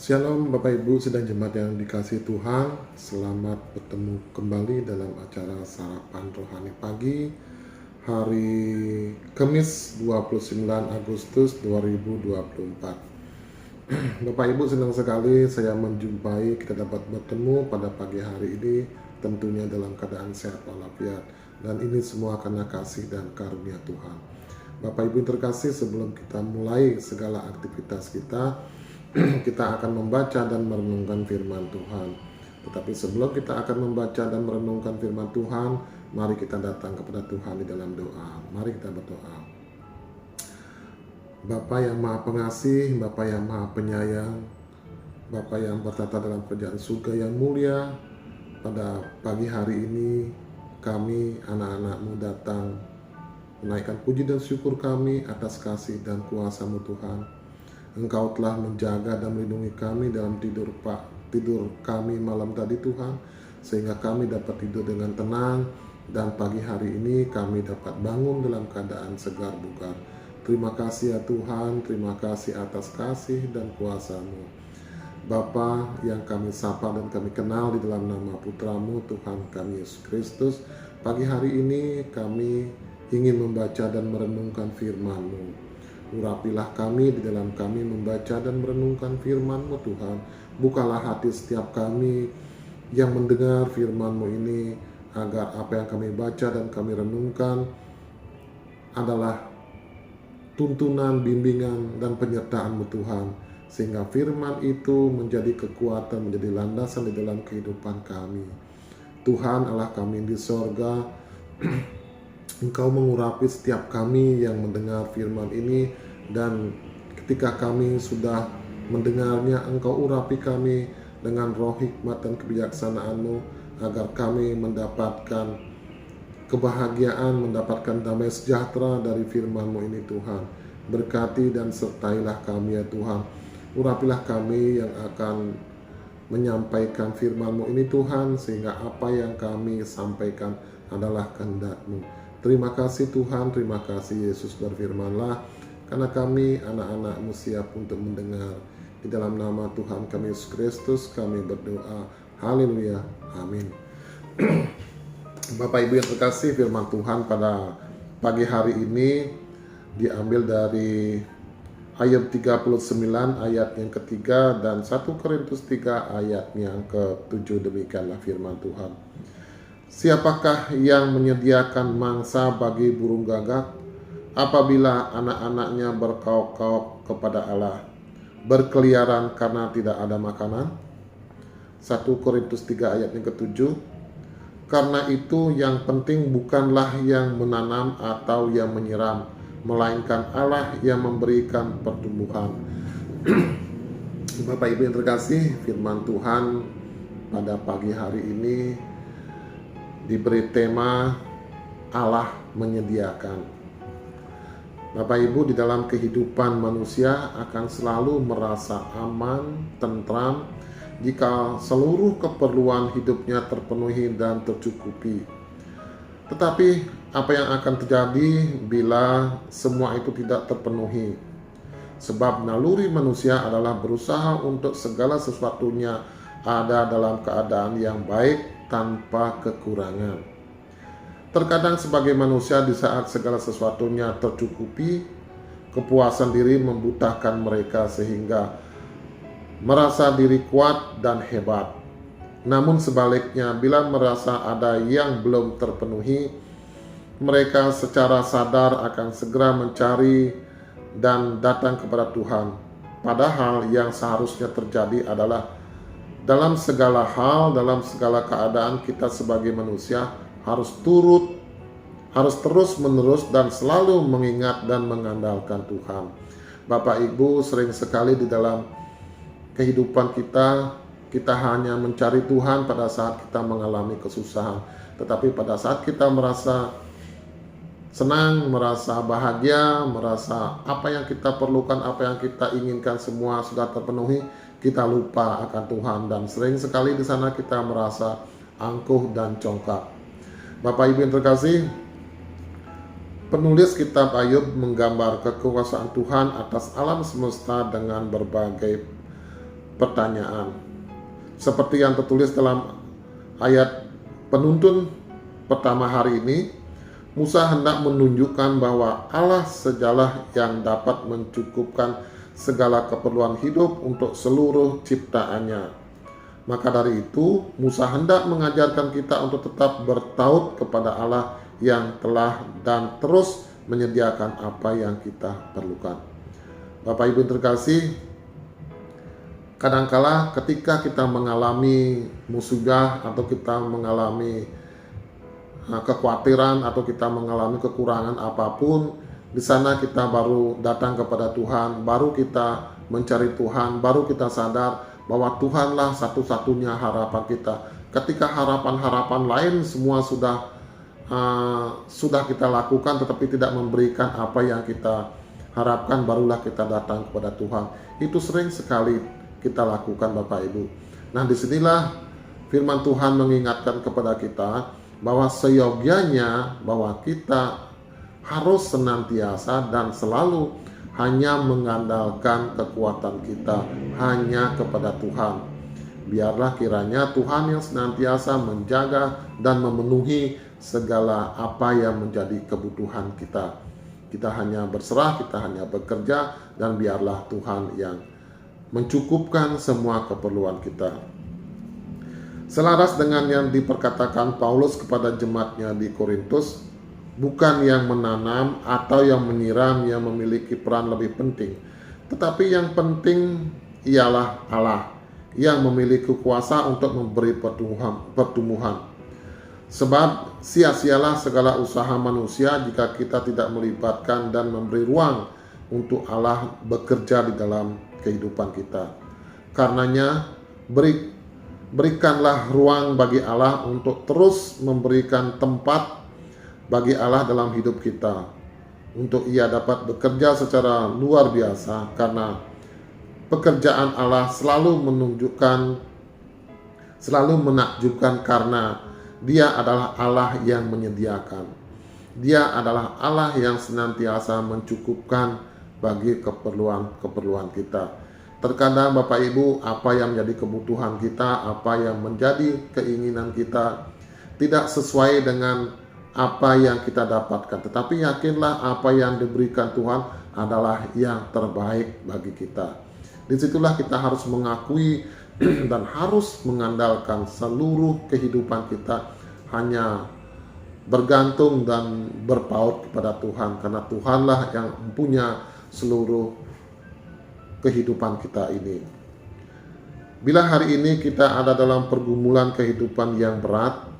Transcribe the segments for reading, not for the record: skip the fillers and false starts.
Shalom Bapak Ibu sedang jemaat yang dikasihi Tuhan. Selamat bertemu kembali dalam acara Sarapan Rohani Pagi hari Kamis 29 Agustus 2024. Bapak Ibu senang sekali saya menjumpai kita dapat bertemu pada pagi hari ini, tentunya dalam keadaan sehat walafiat, dan ini semua karena kasih dan karunia Tuhan. Bapak Ibu terkasih, sebelum kita mulai segala aktivitas kita, kita akan membaca dan merenungkan firman Tuhan. Tetapi sebelum kita akan membaca dan merenungkan firman Tuhan, mari kita datang kepada Tuhan di dalam doa. Mari kita berdoa. Bapa yang Maha Pengasih, Bapa yang Maha Penyayang, Bapa yang bertata dalam kerajaan surga yang mulia, pada pagi hari ini kami anak-anak-Mu datang menaikkan puji dan syukur kami atas kasih dan kuasa-Mu Tuhan. Engkau telah menjaga dan melindungi kami dalam tidur kami malam tadi Tuhan, sehingga kami dapat tidur dengan tenang, dan pagi hari ini kami dapat bangun dalam keadaan segar bugar. Terima kasih ya Tuhan, terima kasih atas kasih dan kuasa-Mu. Bapa yang kami sapa dan kami kenal di dalam nama Putra-Mu Tuhan kami Yesus Kristus, pagi hari ini kami ingin membaca dan merenungkan firman-Mu. Urapilah kami di dalam kami membaca dan merenungkan firman-Mu Tuhan. Bukalah hati setiap kami yang mendengar firman-Mu ini, agar apa yang kami baca dan kami renungkan adalah tuntunan, bimbingan, dan penyertaan-Mu Tuhan. Sehingga firman itu menjadi kekuatan, menjadi landasan di dalam kehidupan kami. Tuhan Allah kami di sorga, Engkau mengurapi setiap kami yang mendengar firman ini, dan ketika kami sudah mendengarnya, Engkau urapi kami dengan roh hikmat dan kebijaksanaan-Mu, agar kami mendapatkan kebahagiaan, mendapatkan damai sejahtera dari firman-Mu ini Tuhan. Berkati dan sertailah kami ya Tuhan. Urapilah kami yang akan menyampaikan firman-Mu ini Tuhan, sehingga apa yang kami sampaikan adalah kehendak-Mu. Terima kasih Tuhan, terima kasih Yesus, berfirmanlah, karena kami anak-anak-Mu siap untuk mendengar. Di dalam nama Tuhan kami Yesus Kristus kami berdoa. Haleluya, amin. Bapak Ibu yang terkasih, firman Tuhan pada pagi hari ini diambil dari ayat 39 ayat yang ketiga dan 1 Korintus 3 ayat yang ke-7. Demikianlah firman Tuhan. Siapakah yang menyediakan mangsa bagi burung gagak apabila anak-anaknya berkauk-kauk kepada Allah, berkeliaran karena tidak ada makanan? 1 Korintus 3 ayat yang ke-7. Karena itu yang penting bukanlah yang menanam atau yang menyiram, melainkan Allah yang memberikan pertumbuhan. Bapak Ibu yang terkasih, firman Tuhan pada pagi hari ini diberi tema Allah menyediakan. Bapak Ibu, di dalam kehidupan manusia akan selalu merasa aman, tentram jika seluruh keperluan hidupnya terpenuhi dan tercukupi. Tetapi apa yang akan terjadi bila semua itu tidak terpenuhi? Sebab naluri manusia adalah berusaha untuk segala sesuatunya ada dalam keadaan yang baik tanpa kekurangan. Terkadang sebagai manusia, di saat segala sesuatunya tercukupi, kepuasan diri membutakan mereka sehingga merasa diri kuat dan hebat. Namun sebaliknya, bila merasa ada yang belum terpenuhi, mereka secara sadar akan segera mencari dan datang kepada Tuhan. Padahal yang seharusnya terjadi adalah dalam segala hal, dalam segala keadaan, kita sebagai manusia harus terus-menerus dan selalu mengingat dan mengandalkan Tuhan. Bapak Ibu, sering sekali di dalam kehidupan kita hanya mencari Tuhan pada saat kita mengalami kesusahan. Tetapi pada saat kita merasa senang, merasa bahagia, merasa apa yang kita perlukan, apa yang kita inginkan semua sudah terpenuhi, kita lupa akan Tuhan, dan sering sekali di sana kita merasa angkuh dan congkak. Bapak Ibu yang terkasih, penulis kitab Ayub menggambar kekuasaan Tuhan atas alam semesta dengan berbagai pertanyaan. Seperti yang tertulis dalam ayat penuntun pertama hari ini, Musa hendak menunjukkan bahwa Allah sejalah yang dapat mencukupkan segala keperluan hidup untuk seluruh ciptaannya. Maka dari itu, Musa hendak mengajarkan kita untuk tetap bertaut kepada Allah yang telah dan terus menyediakan apa yang kita perlukan. Bapak Ibu terkasih, kadangkala ketika kita mengalami musibah atau kita mengalami kekhawatiran atau kita mengalami kekurangan apapun, di sana kita baru datang kepada Tuhan, baru kita mencari Tuhan, baru kita sadar bahwa Tuhanlah satu-satunya harapan kita. Ketika harapan-harapan lain semua sudah kita lakukan tetapi tidak memberikan apa yang kita harapkan, barulah kita datang kepada Tuhan. Itu sering sekali kita lakukan, Bapak Ibu. Nah, disinilah firman Tuhan mengingatkan kepada kita bahwa seyogyanya bahwa kita harus senantiasa dan selalu hanya mengandalkan kekuatan kita hanya kepada Tuhan. Biarlah kiranya Tuhan yang senantiasa menjaga dan memenuhi segala apa yang menjadi kebutuhan kita. Kita hanya berserah, kita hanya bekerja, dan biarlah Tuhan yang mencukupkan semua keperluan kita. Selaras dengan yang diperkatakan Paulus kepada jemaatnya di Korintus, bukan yang menanam atau yang menyiram yang memiliki peran lebih penting, tetapi yang penting ialah Allah yang memiliki kuasa untuk memberi pertumbuhan. Sebab sia-sialah segala usaha manusia jika kita tidak melibatkan dan memberi ruang untuk Allah bekerja di dalam kehidupan kita. Karenanya berikanlah ruang bagi Allah untuk terus memberikan tempat bagi Allah dalam hidup kita, untuk Ia dapat bekerja secara luar biasa, karena pekerjaan Allah selalu menakjubkan karena Dia adalah Allah yang menyediakan. Dia adalah Allah yang senantiasa mencukupkan bagi keperluan kita. Terkadang Bapak Ibu, apa yang menjadi kebutuhan kita, apa yang menjadi keinginan kita tidak sesuai dengan apa yang kita dapatkan, tetapi yakinlah apa yang diberikan Tuhan adalah yang terbaik bagi kita. Disitulah kita harus mengakui dan harus mengandalkan seluruh kehidupan kita hanya bergantung dan berpaut kepada Tuhan, karena Tuhanlah yang mempunyai seluruh kehidupan kita ini. Bila hari ini kita ada dalam pergumulan kehidupan yang berat,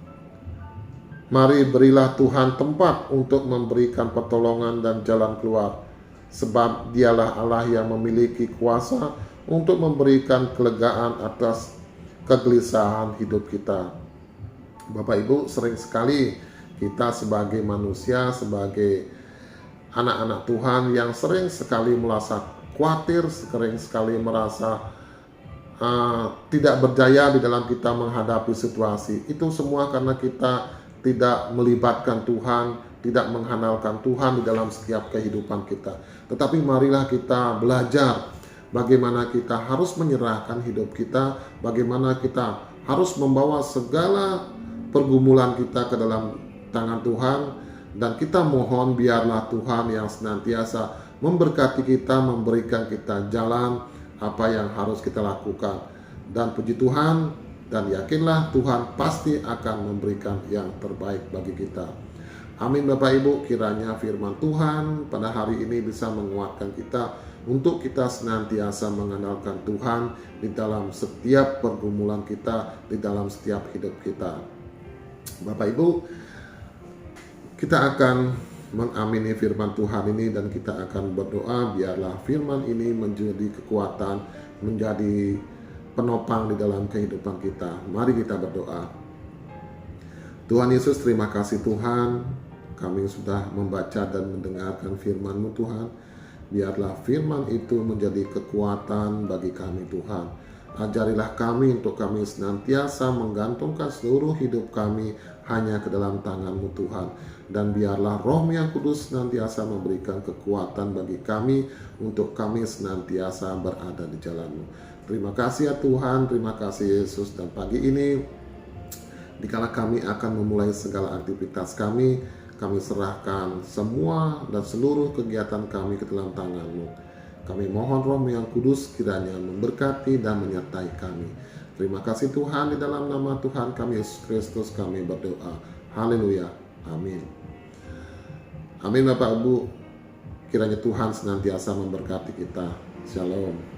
mari berilah Tuhan tempat untuk memberikan pertolongan dan jalan keluar, sebab Dialah Allah yang memiliki kuasa untuk memberikan kelegaan atas kegelisahan hidup kita. Bapak Ibu, sering sekali kita sebagai manusia, sebagai anak-anak Tuhan yang sering sekali merasa khawatir, sering sekali merasa tidak berjaya di dalam kita menghadapi situasi. Itu semua karena kita tidak melibatkan Tuhan, tidak mengandalkan Tuhan di dalam setiap kehidupan kita. Tetapi marilah kita belajar bagaimana kita harus menyerahkan hidup kita, bagaimana kita harus membawa segala pergumulan kita ke dalam tangan Tuhan, dan kita mohon biarlah Tuhan yang senantiasa memberkati kita, memberikan kita jalan apa yang harus kita lakukan. Dan puji Tuhan, dan yakinlah Tuhan pasti akan memberikan yang terbaik bagi kita. Amin Bapak Ibu, kiranya firman Tuhan pada hari ini bisa menguatkan kita untuk kita senantiasa mengandalkan Tuhan di dalam setiap pergumulan kita, di dalam setiap hidup kita. Bapak Ibu, kita akan mengamini firman Tuhan ini dan kita akan berdoa biarlah firman ini menjadi kekuatan, menjadi penopang di dalam kehidupan kita. Mari kita berdoa. Tuhan Yesus, terima kasih Tuhan, kami sudah membaca dan mendengarkan firman-Mu Tuhan. Biarlah firman itu menjadi kekuatan bagi kami Tuhan. Ajarilah kami untuk kami senantiasa menggantungkan seluruh hidup kami hanya ke dalam tangan-Mu Tuhan. Dan biarlah Roh yang Kudus senantiasa memberikan kekuatan bagi kami untuk kami senantiasa berada di jalan-Mu. Terima kasih ya Tuhan, terima kasih Yesus. Dan pagi ini, dikala kami akan memulai segala aktivitas kami serahkan semua dan seluruh kegiatan kami ke dalam tangan-Mu. Kami mohon Roh yang Kudus kiranya memberkati dan menyertai kami. Terima kasih Tuhan, di dalam nama Tuhan kami Yesus Kristus kami berdoa. Haleluya. Amin. Amin Bapak Ibu. Kiranya Tuhan senantiasa memberkati kita. Shalom.